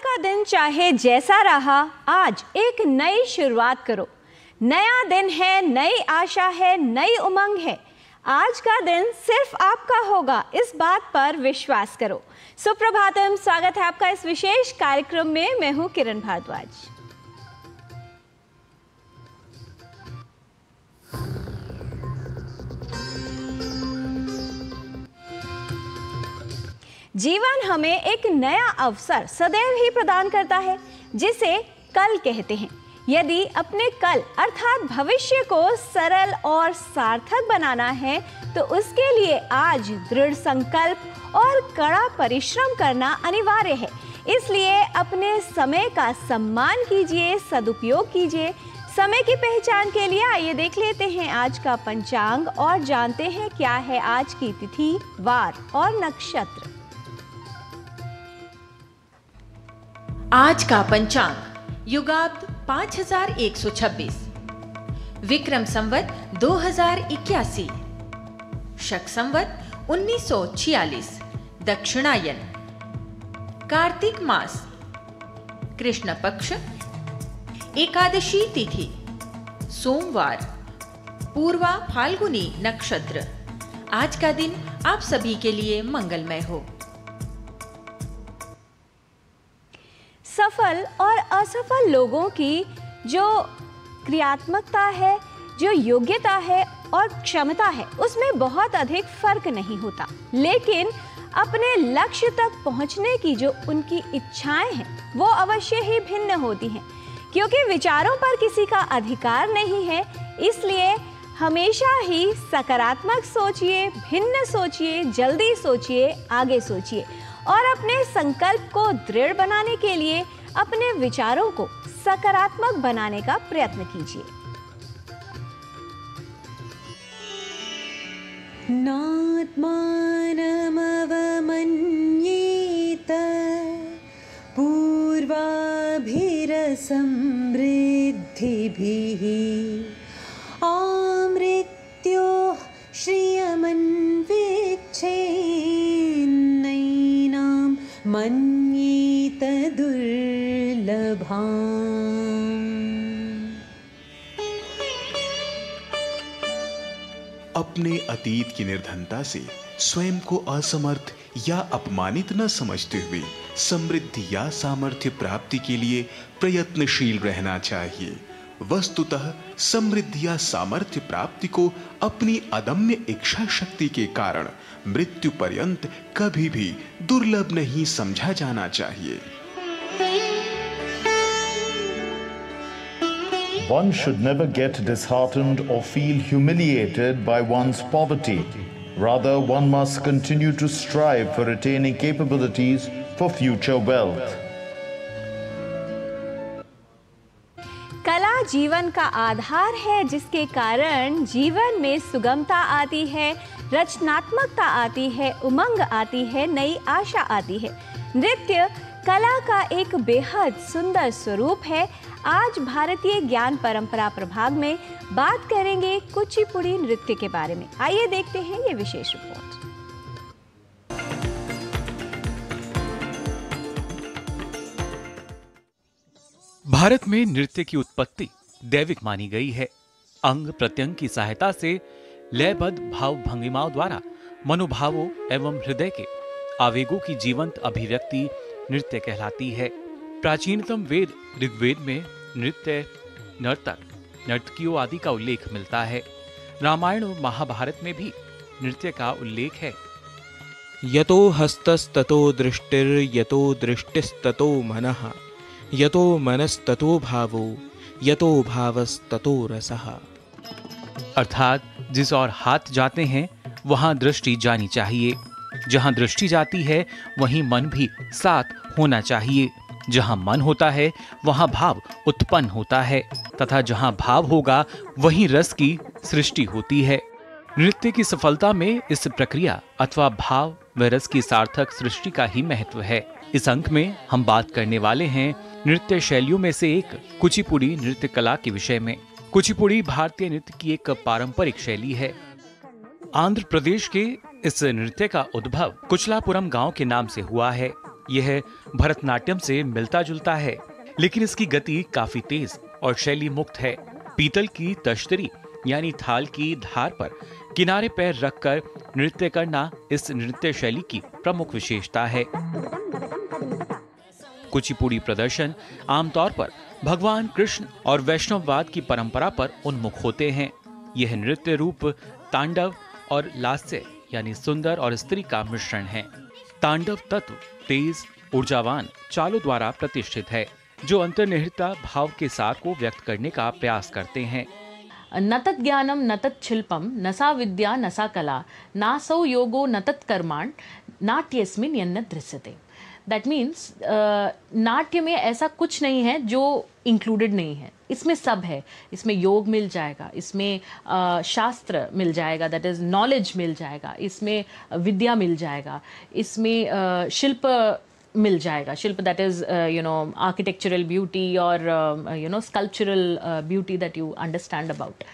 का दिन चाहे जैसा रहा, आज एक नई शुरुआत करो। नया दिन है, नई आशा है, नई उमंग है। आज का दिन सिर्फ आपका होगा, इस बात पर विश्वास करो। सुप्रभातम, स्वागत है आपका इस विशेष कार्यक्रम में। मैं हूं किरण भारद्वाज। जीवन हमें एक नया अवसर सदैव ही प्रदान करता है, जिसे कल कहते हैं। यदि अपने कल अर्थात भविष्य को सरल और सार्थक बनाना है, तो उसके लिए आज दृढ़ संकल्प और कड़ा परिश्रम करना अनिवार्य है। इसलिए अपने समय का सम्मान कीजिए, सदुपयोग कीजिए। समय की पहचान के लिए आइए देख लेते हैं आज का पंचांग और जानते हैं क्या है आज की तिथि, वार और नक्षत्र। आज का पंचांग युगाब्द 5126, विक्रम संवत 2081, शक संवत 1946, दक्षिणायन, कार्तिक मास, कृष्ण पक्ष, एकादशी तिथि, सोमवार, पूर्वा फाल्गुनी नक्षत्र। आज का दिन आप सभी के लिए मंगलमय हो। सफल और असफल लोगों की जो क्रियात्मकता है, जो योग्यता है और क्षमता है, उसमें बहुत अधिक फर्क नहीं होता। लेकिन अपने लक्ष्य तक पहुंचने की जो उनकी इच्छाएं हैं, वो अवश्य ही भिन्न होती हैं। क्योंकि विचारों पर किसी का अधिकार नहीं है, इसलिए हमेशा ही सकारात्मक सोचिए, भिन्न सोचिए, जल्दी सोचिए, आगे सोचिए और अपने संकल्प को दृढ़ बनाने के लिए अपने विचारों को सकारात्मक बनाने का प्रयत्न कीजिए। नात्मानमवमन्येत पूर्वाभिरसमृद्धिभिः आमृत्योः श्रियमन्वीक्षेन्नैनां मन्येत दुर्लभाम्। अपने अतीत की निर्धनता से स्वयं को असमर्थ या अपमानित न समझते हुए समृद्धि या सामर्थ्य प्राप्ति के लिए प्रयत्नशील रहना चाहिए। वस्तुतः समृद्धि या सामर्थ्य प्राप्ति को अपनी अदम्य इच्छा शक्ति के कारण मृत्यु पर्यंत कभी भी दुर्लभ नहीं समझा जाना चाहिए। One should never get disheartened or feel humiliated by one's poverty. Rather, one must continue to strive for attaining capabilities for future wealth. कला जीवन का आधार है, जिसके कारण जीवन में सुगमता आती है, रचनात्मकता आती है, उमंग आती है, नई आशा आती है। नृत्य कला का एक बेहद सुंदर स्वरूप है। आज भारतीय ज्ञान परंपरा प्रभाग में बात करेंगे कुचिपुड़ी नृत्य के बारे में। आइए देखते हैं ये विशेष रिपोर्ट। भारत में नृत्य की उत्पत्ति दैविक मानी गई है। अंग प्रत्यंग की सहायता से लयबद्ध भाव भंगिमाओं द्वारा मनोभावों एवं हृदय के आवेगों की जीवंत अभिव्यक्ति नृत्य कहलाती है। प्राचीनतम वेद ऋग्वेद में नृत्य, नर्तक, नर्तकियों आदि का उल्लेख मिलता है। रामायण और महाभारत में भी नृत्य का उल्लेख है। यतो हस्तस्ततो दृष्टिर्यतो दृष्टिस्ततो मनः, यतो मनस्ततो भावो, यतो भावस्ततो रसः। अर्थात जिस और हाथ जाते हैं वहां दृष्टि जानी चाहिए। जहां दृष्टि जाती है वहीं मन भी साथ होना चाहिए। जहां मन होता है वहां भाव उत्पन्न होता है तथा जहां भाव होगा वहीं रस की सृष्टि होती है। नृत्य की सफलता में इस प्रक्रिया अथवा भाव व रस की सार्थक सृष्टि का ही महत्व है। इस अंक में हम बात करने वाले हैं नृत्य शैलियों में से एक कुचिपुड़ी नृत्य कला के विषय में। कुचिपुड़ी भारतीय नृत्य की एक पारंपरिक शैली है। आंध्र प्रदेश के इस नृत्य का उद्भव कुचलापुरम गांव के नाम से हुआ है। यह भरतनाट्यम से मिलता जुलता है, लेकिन इसकी गति काफी तेज और शैली मुक्त है। पीतल की तश्तरी यानी थाल की धार पर किनारे पैर रखकर नृत्य करना इस नृत्य शैली की प्रमुख विशेषता है। कुचिपुड़ी प्रदर्शन आमतौर पर भगवान कृष्ण और वैष्णववाद की परंपरा पर उन्मुख होते हैं। यह नृत्य रूप तांडव और लास्य यानी सुंदर और स्त्री का मिश्रण है। तांडव तत्व तेज ऊर्जावान चालों द्वारा प्रतिष्ठित है, जो अंतर्निहित भाव के सार को व्यक्त करने का प्रयास करते हैं। न तत् ज्ञानम न तत् शिल्पम न सा विद्या न सा कला नासौ योगो न तत् कर्माण नाट्यस्मिन् यन्न दृश्यते। दैट मीन्स नाट्य में ऐसा कुछ नहीं है जो इंक्लूडेड नहीं है, इसमें सब है। इसमें योग मिल जाएगा, इसमें शास्त्र मिल जाएगा, दैट इज नॉलेज मिल जाएगा, इसमें विद्या मिल जाएगा, इसमें शिल्प मिल जाएगा। शिल्प दैट इज आर्किटेक्चरल ब्यूटी और sculptural beauty that you understand about.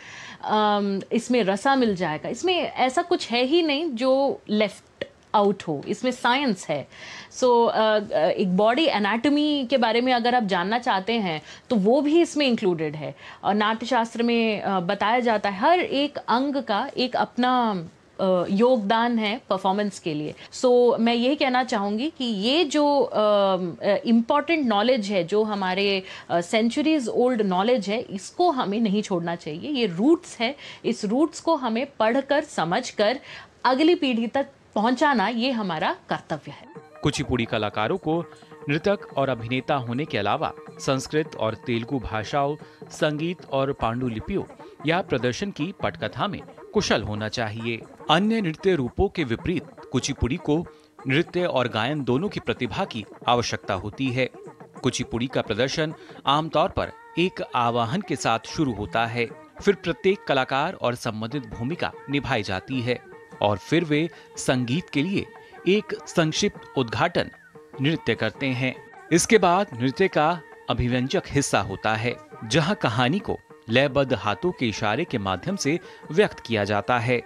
इसमें रसा मिल जाएगा। इसमें ऐसा कुछ है ही नहीं जो लेफ्ट आउट हो, इसमें साइंस है। सो एक बॉडी एनाटॉमी के बारे में अगर आप जानना चाहते हैं तो वो भी इसमें इंक्लूडेड है। और नाट्यशास्त्र में बताया जाता है हर एक अंग का एक अपना योगदान है परफॉर्मेंस के लिए। सो मैं यही कहना चाहूँगी कि ये जो इम्पॉर्टेंट नॉलेज है, जो हमारे सेंचुरीज ओल्ड नॉलेज है, इसको हमें नहीं छोड़ना चाहिए। ये रूट्स है, इस रूट्स को हमें पढ़कर समझकर अगली पीढ़ी तक पहुंचाना ये हमारा कर्तव्य है। कुचिपुड़ी कलाकारों को नृतक और अभिनेता होने के अलावा संस्कृत और तेलुगु भाषाओं, संगीत और पांडुलिपियों या प्रदर्शन की पटकथा में कुशल होना चाहिए। अन्य नृत्य रूपों के विपरीत कुचिपुड़ी को नृत्य और गायन दोनों की प्रतिभा की आवश्यकता होती है। कुचिपुड़ी का प्रदर्शन आमतौर पर एक आवाहन के साथ शुरू होता है, फिर प्रत्येक कलाकार और संबंधित भूमिका निभाई जाती है और फिर वे संगीत के लिए एक संक्षिप्त उद्घाटन नृत्य करते हैं। इसके बाद नृत्य का अभिव्यंजक हिस्सा होता है, जहां कहानी को लयबद्ध हाथों के इशारे के माध्यम से व्यक्त किया जाता है।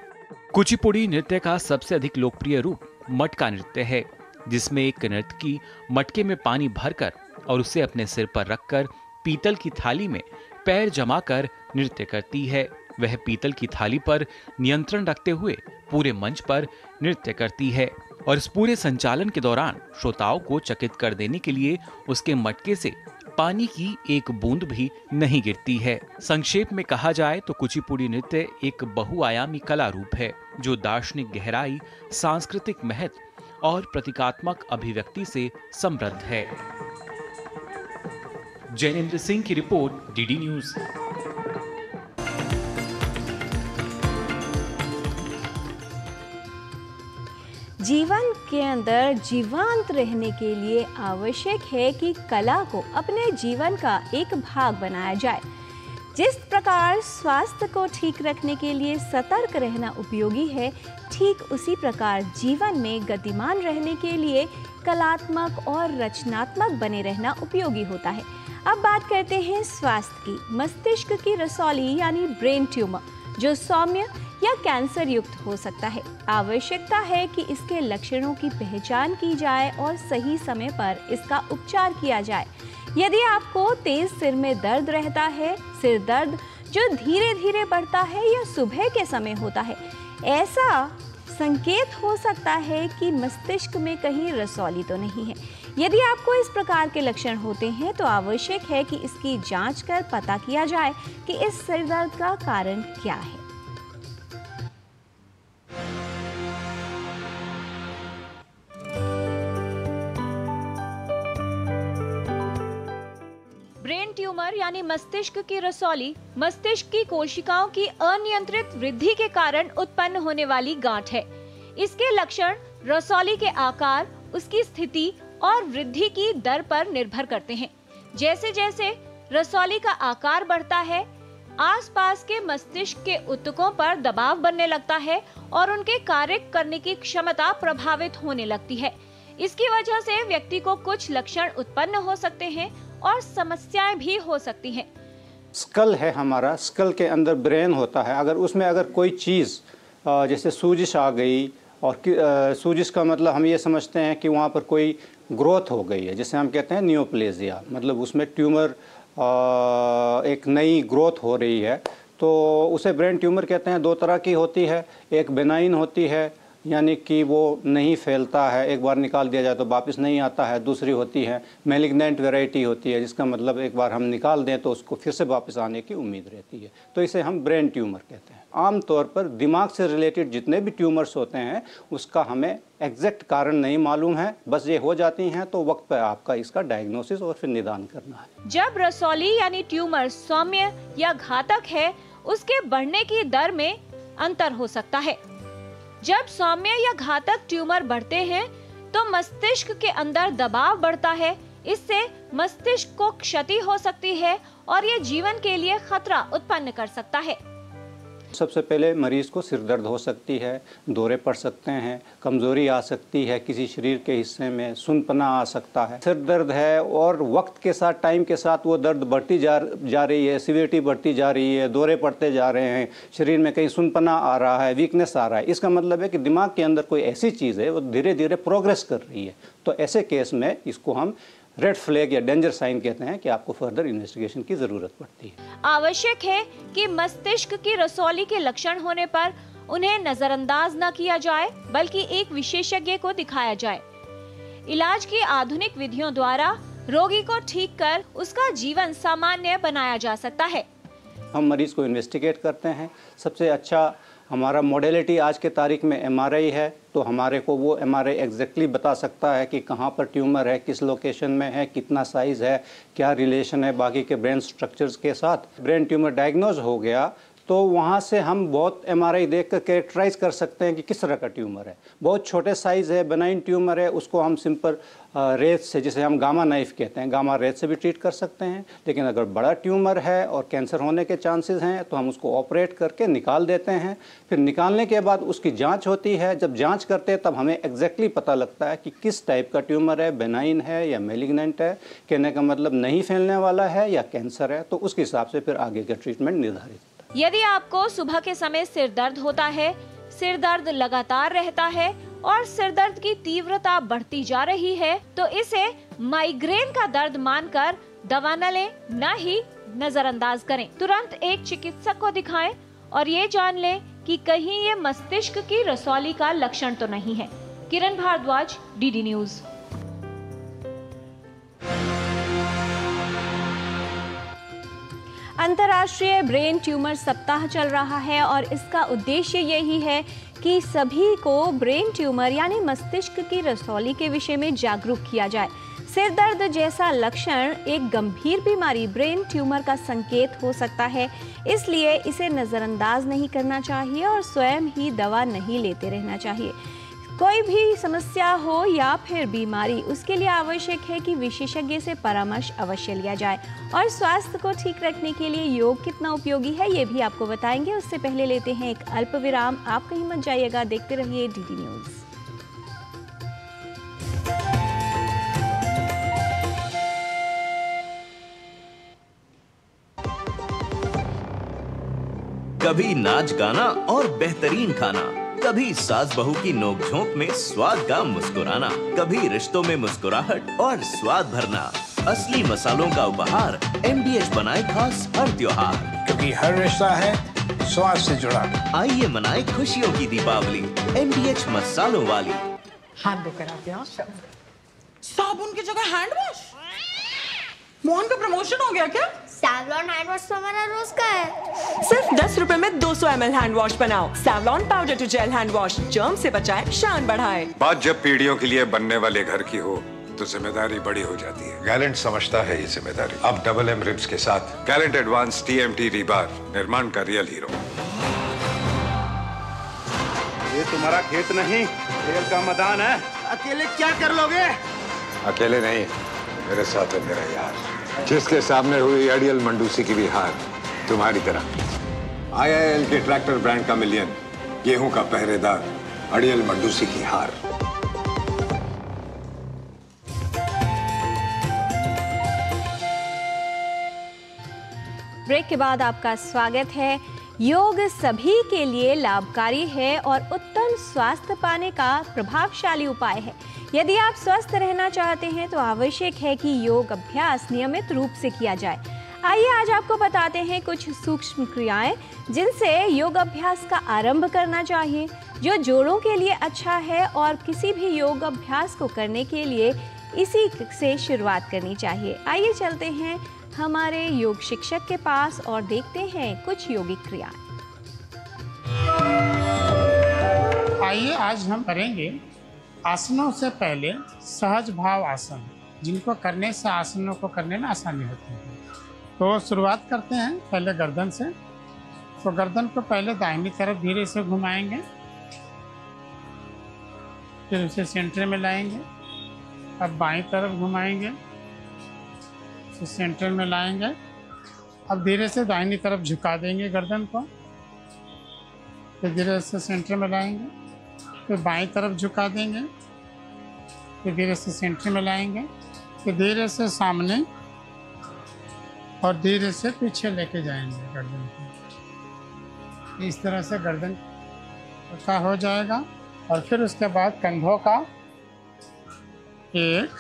कुचिपुड़ी नृत्य का सबसे अधिक लोकप्रिय रूप मटका नृत्य है, जिसमें एक नर्तकी मटके में पानी भरकर और उसे अपने सिर पर रखकर पीतल की थाली में पैर जमाकर नृत्य करती है। वह पीतल की थाली पर नियंत्रण रखते हुए पूरे मंच पर नृत्य करती है और इस पूरे संचालन के दौरान श्रोताओं को चकित कर देने के लिए उसके मटके से पानी की एक बूंद भी नहीं गिरती है। संक्षेप में कहा जाए तो कुचिपुड़ी नृत्य एक बहुआयामी कला रूप है, जो दार्शनिक गहराई, सांस्कृतिक महत्व और प्रतीकात्मक अभिव्यक्ति से समृद्ध है। जैनेन्द्र सिंह की रिपोर्ट, डीडी न्यूज। जीवन के अंदर जीवंत रहने के लिए आवश्यक है कि कला को अपने जीवन का एक भाग बनाया जाए। जिस प्रकार स्वास्थ्य को ठीक रखने के लिए सतर्क रहना उपयोगी है, ठीक उसी प्रकार जीवन में गतिमान रहने के लिए कलात्मक और रचनात्मक बने रहना उपयोगी होता है। अब बात करते हैं स्वास्थ्य की। मस्तिष्क की रसौली यानी ब्रेन ट्यूमर, जो सौम्य या कैंसर युक्त हो सकता है। आवश्यकता है कि इसके लक्षणों की पहचान की जाए और सही समय पर इसका उपचार किया जाए। यदि आपको तेज सिर में दर्द रहता है, सिर दर्द जो धीरे धीरे बढ़ता है या सुबह के समय होता है, ऐसा संकेत हो सकता है कि मस्तिष्क में कहीं रसौली तो नहीं है। यदि आपको इस प्रकार के लक्षण होते हैं तो आवश्यक है कि इसकी जांच कर पता किया जाए कि इस सिर दर्द का कारण क्या है। ब्रेन ट्यूमर यानी मस्तिष्क की रसौली मस्तिष्क की कोशिकाओं की अनियंत्रित वृद्धि के कारण उत्पन्न होने वाली गांठ है। इसके लक्षण रसौली के आकार, उसकी स्थिति और वृद्धि की दर पर निर्भर करते हैं। जैसे जैसे रसौली का आकार बढ़ता है, आसपास के मस्तिष्क के ऊतकों पर दबाव बनने लगता है और उनके कार्य करने की क्षमता प्रभावित होने लगती है। इसकी वजह से व्यक्ति को कुछ लक्षण उत्पन्न हो सकते हैं और समस्याएं भी हो सकती हैं। स्कल है हमारा, स्कल के अंदर ब्रेन होता है। अगर उसमें कोई चीज़ जैसे सूजिश आ गई और सूजिश का मतलब हम ये समझते हैं कि वहाँ पर कोई ग्रोथ हो गई है, जिसे हम कहते हैं नियोप्लेजिया, मतलब उसमें ट्यूमर एक नई ग्रोथ हो रही है, तो उसे ब्रेन ट्यूमर कहते हैं। 2 तरह की होती है, एक बेनाइन होती है यानी कि वो नहीं फैलता है, एक बार निकाल दिया जाए तो वापस नहीं आता है। दूसरी होती है मैलिग्नेंट वैरायटी होती है, जिसका मतलब एक बार हम निकाल दें तो उसको फिर से वापस आने की उम्मीद रहती है, तो इसे हम ब्रेन ट्यूमर कहते हैं। आमतौर पर दिमाग से रिलेटेड जितने भी ट्यूमर्स होते हैं उसका हमें एग्जैक्ट कारण नहीं मालूम है, बस ये हो जाती हैं तो वक्त पर आपका इसका डायग्नोसिस और फिर निदान करना है। जब रसौली यानी ट्यूमर सौम्य या घातक है, उसके बढ़ने की दर में अंतर हो सकता है। जब सौम्य या घातक ट्यूमर बढ़ते हैं तो मस्तिष्क के अंदर दबाव बढ़ता है, इससे मस्तिष्क को क्षति हो सकती है और ये जीवन के लिए खतरा उत्पन्न कर सकता है। सबसे पहले मरीज़ को सिर दर्द हो सकती है, दौरे पड़ सकते हैं, कमज़ोरी आ सकती है, किसी शरीर के हिस्से में सुनपना आ सकता है। सिर दर्द है और वक्त के साथ, टाइम के साथ वो दर्द बढ़ती जा रही है, सीवियरिटी बढ़ती जा रही है, दौरे पड़ते जा रहे हैं, शरीर में कहीं सुनपना आ रहा है, वीकनेस आ रहा है। इसका मतलब है कि दिमाग के अंदर कोई ऐसी चीज़ है वो धीरे धीरे प्रोग्रेस कर रही है। तो ऐसे केस में इसको हम रेड फ्लैग या डेंजर साइन कहते हैं कि आपको फर्दर इन्वेस्टिगेशन की ज़रूरत पड़ती है। आवश्यक है कि मस्तिष्क की रसौली के लक्षण होने पर उन्हें नजरअंदाज न किया जाए, बल्कि एक विशेषज्ञ को दिखाया जाए। इलाज की आधुनिक विधियों द्वारा रोगी को ठीक कर उसका जीवन सामान्य बनाया जा सकता है। हम मरीज को इन्वेस्टिगेट करते हैं। सबसे अच्छा हमारा मॉडलिटी आज के तारीख में एमआरआई है, तो हमारे को वो एमआरआई एग्जैक्टली बता सकता है कि कहाँ पर ट्यूमर है, किस लोकेशन में है, कितना साइज़ है, क्या रिलेशन है बाकी के ब्रेन स्ट्रक्चर्स के साथ। ब्रेन ट्यूमर डायग्नोज हो गया तो वहाँ से हम बहुत एमआरआई देख कर कैरेक्टराइज कर सकते हैं कि किस तरह का ट्यूमर है। बहुत छोटे साइज़ है, बेनाइन ट्यूमर है, उसको हम सिंपल रेत से, जिसे हम गामा नाइफ कहते हैं, गामा रेत से भी ट्रीट कर सकते हैं। लेकिन अगर बड़ा ट्यूमर है और कैंसर होने के चांसेस हैं तो हम उसको ऑपरेट करके निकाल देते हैं। फिर निकालने के बाद उसकी जांच होती है। जब जांच करते हैं तब हमें एग्जैक्टली पता लगता है कि किस टाइप का ट्यूमर है, बेनाइन है या मेलिग्नेंट है, कहने का मतलब नहीं फैलने वाला है या कैंसर है, तो उसके हिसाब से फिर आगे का ट्रीटमेंट निर्धारित। यदि आपको सुबह के समय सिर दर्द होता है, सिर दर्द लगातार रहता है और सिर दर्द की तीव्रता बढ़ती जा रही है, तो इसे माइग्रेन का दर्द मानकर दवा न लें, न ही नजरअंदाज करें। तुरंत एक चिकित्सक को दिखाएं और ये जान लें कि कहीं ये मस्तिष्क की रसौली का लक्षण तो नहीं है। किरण भारद्वाज, डीडी न्यूज। अंतर्राष्ट्रीय ब्रेन ट्यूमर सप्ताह चल रहा है और इसका उद्देश्य यही है कि सभी को ब्रेन ट्यूमर यानी मस्तिष्क की रसौली के विषय में जागरूक किया जाए। सिर दर्द जैसा लक्षण एक गंभीर बीमारी ब्रेन ट्यूमर का संकेत हो सकता है, इसलिए इसे नज़रअंदाज नहीं करना चाहिए और स्वयं ही दवा नहीं लेते रहना चाहिए। कोई भी समस्या हो या फिर बीमारी, उसके लिए आवश्यक है कि विशेषज्ञ से परामर्श अवश्य लिया जाए। और स्वास्थ्य को ठीक रखने के लिए योग कितना उपयोगी है ये भी आपको बताएंगे। उससे पहले लेते हैं एक अल्प विराम। आप कहीं मत जाइएगा, देखते रहिए डीडी न्यूज। कभी नाच गाना और बेहतरीन खाना, कभी सास बहू की नोकझोंक में स्वाद का मुस्कुराना, कभी रिश्तों में मुस्कुराहट और स्वाद भरना। असली मसालों का उपहार MDH बनाए खास हर त्योहार, क्योंकि हर रिश्ता है स्वाद से जुड़ा। आइए मनाए खुशियों की दीपावली MDH मसालों वाली। हाथ धोकर आते हैं। साबुन की जगह हैंड वॉश। मोहन का प्रमोशन हो गया क्या? सैवलॉन हैंड वॉश तो हमारा रोज का है। सिर्फ 10 रुपए में 200 ml हैंड वॉश बनाओ। Savlon powder to gel hand wash, germ से बचाए, शान बढ़ाए। बात जब पीढ़ियों के लिए बनने वाले घर की हो तो जिम्मेदारी बड़ी हो जाती है। गैलेंट समझता है ये जिम्मेदारी। अब डबल M रिब्स के साथ गैलेंट एडवांस TMT रीबार, निर्माण का रियल हीरो। ये तुम्हारा खेत नहीं, खेल का मैदान है। अकेले क्या कर लोगे? अकेले नहीं, मेरे साथ है मेरा यार, जिसके सामने हुई अड़ियल मंडूसी की भी हार तुम्हारी तरह। IIL के ट्रैक्टर ब्रांड का मिलियन, गेहूं का पहरेदार, अड़ियल मंडूसी की हार। ब्रेक के बाद आपका स्वागत है। योग सभी के लिए लाभकारी है और उत्तम स्वास्थ्य पाने का प्रभावशाली उपाय है। यदि आप स्वस्थ रहना चाहते हैं तो आवश्यक है कि योग अभ्यास नियमित रूप से किया जाए। आइए आज आपको बताते हैं कुछ सूक्ष्म क्रियाएं जिनसे योग अभ्यास का आरंभ करना चाहिए, जो जोड़ों के लिए अच्छा है और किसी भी योग अभ्यास को करने के लिए इसी से शुरुआत करनी चाहिए। आइए चलते हैं हमारे योग शिक्षक के पास और देखते हैं कुछ योगिक क्रियाएं। आइए आज हम करेंगे आसनों से पहले सहज भाव आसन, जिनको करने से आसनों को करने में आसानी होती है। तो शुरुआत करते हैं पहले गर्दन से। तो गर्दन को पहले दाहिनी तरफ धीरे से घुमाएंगे, फिर उसे सेंटर में लाएंगे। अब बाईं तरफ घुमाएंगे, फिर सेंटर में लाएंगे। अब धीरे से दाहिनी तरफ झुका देंगे गर्दन को, फिर धीरे से सेंटर में लाएंगे, फिर बाईं तरफ झुका देंगे, फिर धीरे से सेंटर में लाएंगे, फिर धीरे से सामने और धीरे से पीछे लेके जाएंगे गर्दन को। इस तरह से गर्दन का हो जाएगा। और फिर उसके बाद कंधों का 1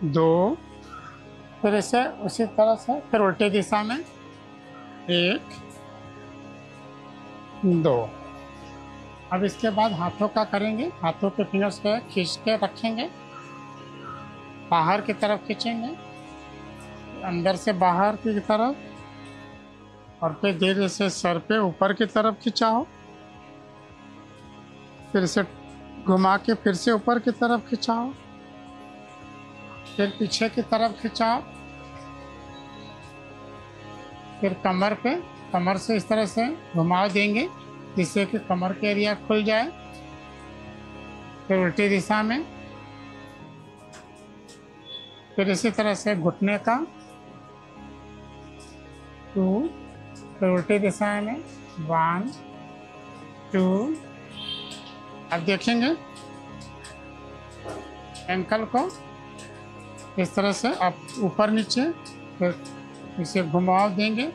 2, फिर इसे उसी तरह से फिर उल्टी दिशा में 1 2। अब इसके बाद हाथों का करेंगे। हाथों के फिंगर्स पे खींच के रखेंगे, बाहर की तरफ खींचेंगे, अंदर से बाहर की तरफ, और फिर धीरे से सर पे ऊपर की तरफ खिंचाओ, फिर से घुमा के फिर से ऊपर की तरफ खिंचाओ, फिर पीछे की तरफ खिंचाओ, फिर कमर से इस तरह से घुमाव देंगे जिससे कि कमर के एरिया खुल जाए। फिर उल्टी दिशा में, फिर इसी तरह से घुटने का 2, फिर उल्टी दिशा में 1 2। अब देखेंगे एंकल को इस तरह से आप ऊपर नीचे, फिर इसे घुमाव देंगे,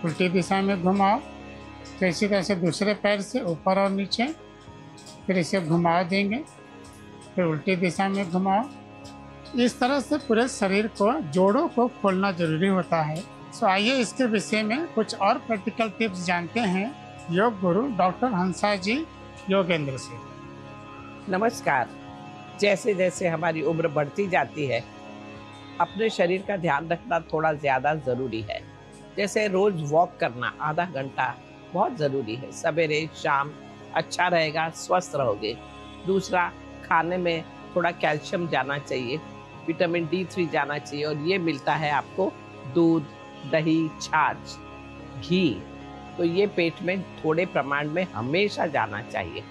उल्टी दिशा में घुमाव, फिर इसी तरह से दूसरे पैर से ऊपर और नीचे, फिर इसे घुमाव देंगे, फिर उल्टी दिशा में घुमाव। इस तरह से पूरे शरीर को, जोड़ों को खोलना जरूरी होता है। तो आइए इसके विषय में कुछ और प्रैक्टिकल टिप्स जानते हैं योग गुरु डॉक्टर हंसा जी योगेंद्र से। नमस्कार। जैसे जैसे हमारी उम्र बढ़ती जाती है, अपने शरीर का ध्यान रखना थोड़ा ज़्यादा ज़रूरी है। जैसे रोज़ वॉक करना आधा घंटा बहुत ज़रूरी है, सवेरे शाम अच्छा रहेगा, स्वस्थ रहोगे। दूसरा, खाने में थोड़ा कैल्शियम जाना चाहिए, विटामिन D3 जाना चाहिए, और ये मिलता है आपको दूध, दही, छाछ, घी। तो ये पेट में थोड़े प्रमाण में हमेशा जाना चाहिए।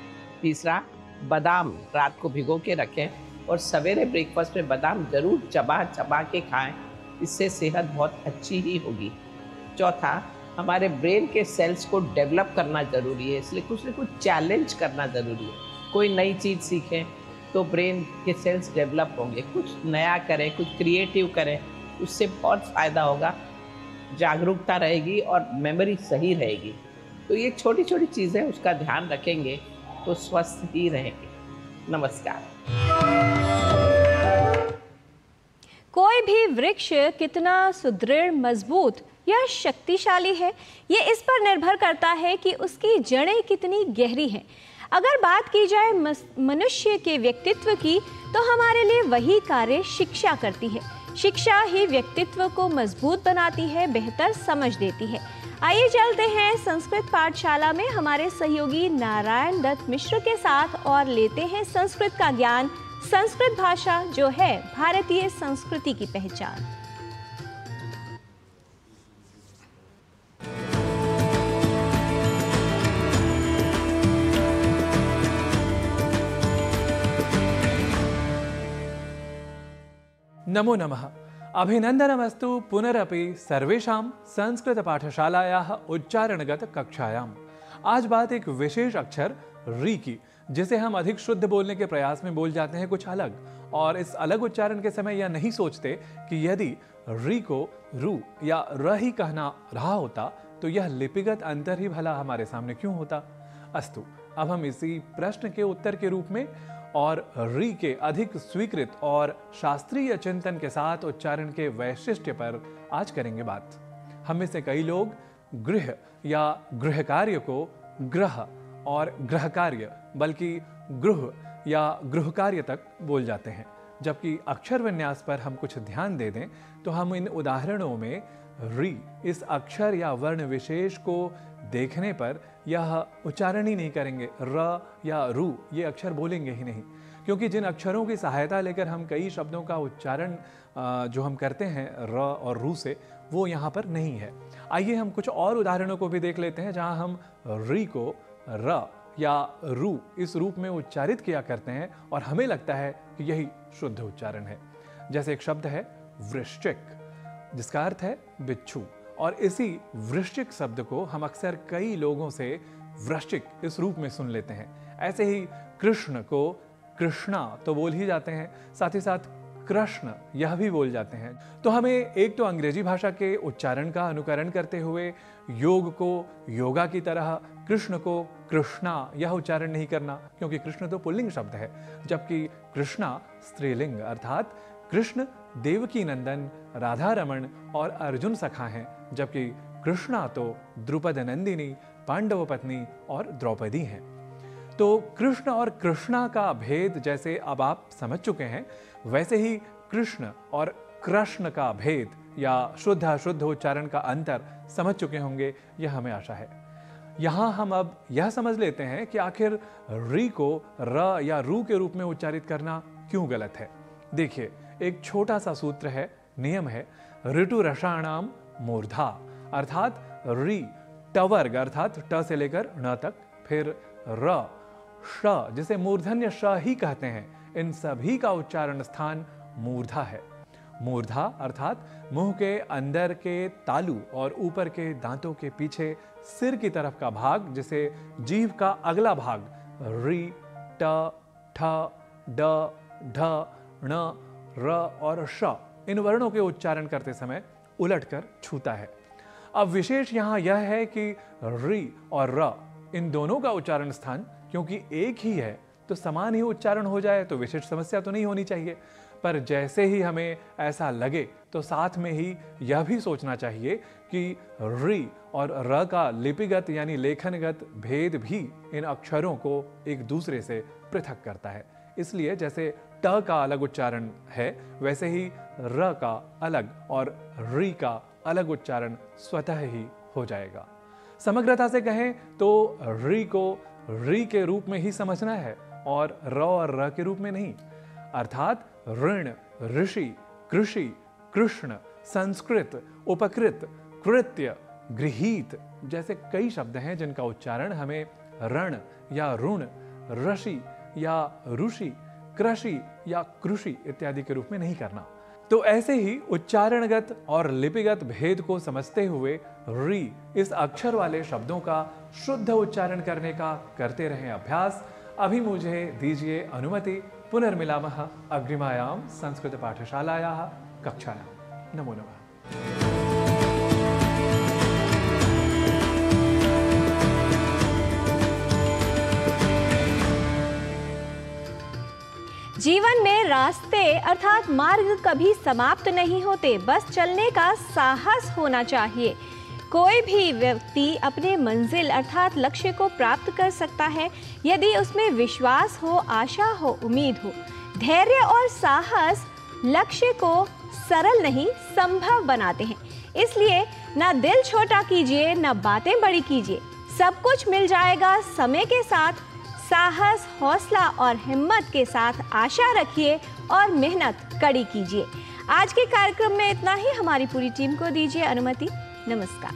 तीसरा, बादाम रात को भिगो के रखें और सवेरे ब्रेकफास्ट में बादाम जरूर चबा चबा के खाएं, इससे सेहत बहुत अच्छी ही होगी। चौथा, हमारे ब्रेन के सेल्स को डेवलप करना ज़रूरी है, इसलिए कुछ न कुछ चैलेंज करना ज़रूरी है। कोई नई चीज़ सीखें तो ब्रेन के सेल्स डेवलप होंगे। कुछ नया करें, कुछ क्रिएटिव करें, उससे बहुत फ़ायदा होगा, जागरूकता रहेगी और मेमोरी सही रहेगी। तो ये छोटी छोटी चीज़ें उसका ध्यान रखेंगे तो स्वस्थ ही रहेंगे। नमस्कार। कोई भी वृक्ष कितना सुदृढ़, मजबूत या शक्तिशाली है, ये इस पर निर्भर करता है कि उसकी जड़ें कितनी गहरी हैं। अगर बात की जाए मनुष्य के व्यक्तित्व की, तो हमारे लिए वही कार्य शिक्षा करती है। शिक्षा ही व्यक्तित्व को मजबूत बनाती है, बेहतर समझ देती है। आइए चलते हैं संस्कृत पाठशाला में हमारे सहयोगी नारायण दत्त मिश्र के साथ और लेते हैं संस्कृत का ज्ञान। संस्कृत भाषा जो है भारतीय संस्कृति की पहचान। नमो नमः। अभिनंदनमस्तु पुनरपि सर्वेषां संस्कृत पाठशालायाः उच्चारणगत कक्षायाम्। आज बात एक विशेष अक्षर री की, जिसे हम अधिक शुद्ध बोलने के प्रयास में बोल जाते हैं कुछ अलग, और इस अलग उच्चारण के समय यह नहीं सोचते कि यदि री को रू या र ही कहना रहा होता तो यह लिपिगत अंतर ही भला हमारे सामने क्यों होता? अस्तु, अब हम इसी प्रश्न के उत्तर के रूप में और री के अधिक स्वीकृत और शास्त्रीय चिंतन के साथ उच्चारण के वैशिष्ट्य पर आज करेंगे बात। हम में से कई लोग गृह या गृह कार्य को ग्रह और ग्रह कार्य बल्कि गृह या गृह कार्य तक बोल जाते हैं। जबकि अक्षर विन्यास पर हम कुछ ध्यान दे दें तो हम इन उदाहरणों में री इस अक्षर या वर्ण विशेष को देखने पर यह उच्चारण ही नहीं करेंगे। र या रू ये अक्षर बोलेंगे ही नहीं, क्योंकि जिन अक्षरों की सहायता लेकर हम कई शब्दों का उच्चारण जो हम करते हैं र और रू से, वो यहाँ पर नहीं है। आइए हम कुछ और उदाहरणों को भी देख लेते हैं जहाँ हम री को र या रू इस रूप में उच्चारित किया करते हैं और हमें लगता है कि यही शुद्ध उच्चारण है। जैसे एक शब्द है वृश्चिक, जिसका अर्थ है बिच्छू, और इसी वृश्चिक शब्द को हम अक्सर कई लोगों से वृश्चिक इस रूप में सुन लेते हैं। ऐसे ही कृष्ण को कृष्णा तो बोल ही जाते हैं, साथ ही साथ कृष्ण यह भी बोल जाते हैं। तो हमें एक तो अंग्रेजी भाषा के उच्चारण का अनुकरण करते हुए योग को योगा की तरह, कृष्ण को कृष्णा यह उच्चारण नहीं करना, क्योंकि कृष्ण तो पुल्लिंग शब्द है, जबकि कृष्णा स्त्रीलिंग, अर्थात कृष्ण देवकी नंदन, राधा रमण और अर्जुन सखा हैं, जबकि कृष्णा तो द्रुपद नंदिनी, पांडव पत्नी और द्रौपदी हैं। तो कृष्ण और कृष्णा का भेद जैसे अब आप समझ चुके हैं, वैसे ही कृष्ण और कृष्ण का भेद या शुद्ध अशुद्ध उच्चारण का अंतर समझ चुके होंगे, यह हमें आशा है। यहाँ हम अब यह समझ लेते हैं कि आखिर री को र या रू के रूप में उच्चारित करना क्यों गलत है। देखिए, एक छोटा सा सूत्र है, नियम है, ऋतु रसाणाम मूर्धा, अर्थात री टवर्ग अर्थात ट से लेकर न तक, फिर र श जिसे मूर्धन्य श ही कहते हैं, इन सभी का उच्चारण स्थान मूर्धा है। मूर्धा अर्थात मुंह के अंदर के तालू और ऊपर के दांतों के पीछे सिर की तरफ का भाग, जिसे जीभ का अगला भाग री, ट, ठ, ड, ढ, ण, र और श इन वर्णों के उच्चारण करते समय उलटकर छूता है। अब विशेष यहाँ यह है कि री और र इन दोनों का उच्चारण स्थान क्योंकि एक ही है तो समान ही उच्चारण हो जाए तो विशेष समस्या तो नहीं होनी चाहिए। पर जैसे ही हमें ऐसा लगे तो साथ में ही यह भी सोचना चाहिए कि री और र का लिपिगत यानी लेखनगत भेद भी इन अक्षरों को एक दूसरे से पृथक करता है। इसलिए जैसे ट का अलग उच्चारण है, वैसे ही र का अलग और री का अलग उच्चारण स्वतः ही हो जाएगा। समग्रता से कहें तो री को री के रूप में ही समझना है और र के रूप में नहीं। अर्थात ऋण, ऋषि, कृषि, कृष्ण, संस्कृत, उपकृत, कृत्य, गृहीत जैसे कई शब्द हैं जिनका उच्चारण हमें रण या ऋण, ऋषि या ऋषि, कृषि या कृषि इत्यादि के रूप में नहीं करना। तो ऐसे ही उच्चारणगत और लिपिगत भेद को समझते हुए री इस अक्षर वाले शब्दों का शुद्ध उच्चारण करने का करते रहें अभ्यास। अभी मुझे दीजिए अनुमति। पुनर्मिलामः अग्रिमायां संस्कृत पाठशालायाः कक्षायां। नमो नमः। जीवन में रास्ते अर्थात मार्ग कभी समाप्त नहीं होते, बस चलने का साहस होना चाहिए। कोई भी व्यक्ति अपने मंजिल अर्थात लक्ष्य को प्राप्त कर सकता है यदि उसमें विश्वास हो, आशा हो, उम्मीद हो। धैर्य और साहस लक्ष्य को सरल नहीं संभव बनाते हैं। इसलिए ना दिल छोटा कीजिए, ना बातें बड़ी कीजिए, सब कुछ मिल जाएगा समय के साथ। साहस, हौसला और हिम्मत के साथ आशा रखिए और मेहनत कड़ी कीजिए। आज के कार्यक्रम में इतना ही। हमारी पूरी टीम को दीजिए अनुमति। नमस्कार।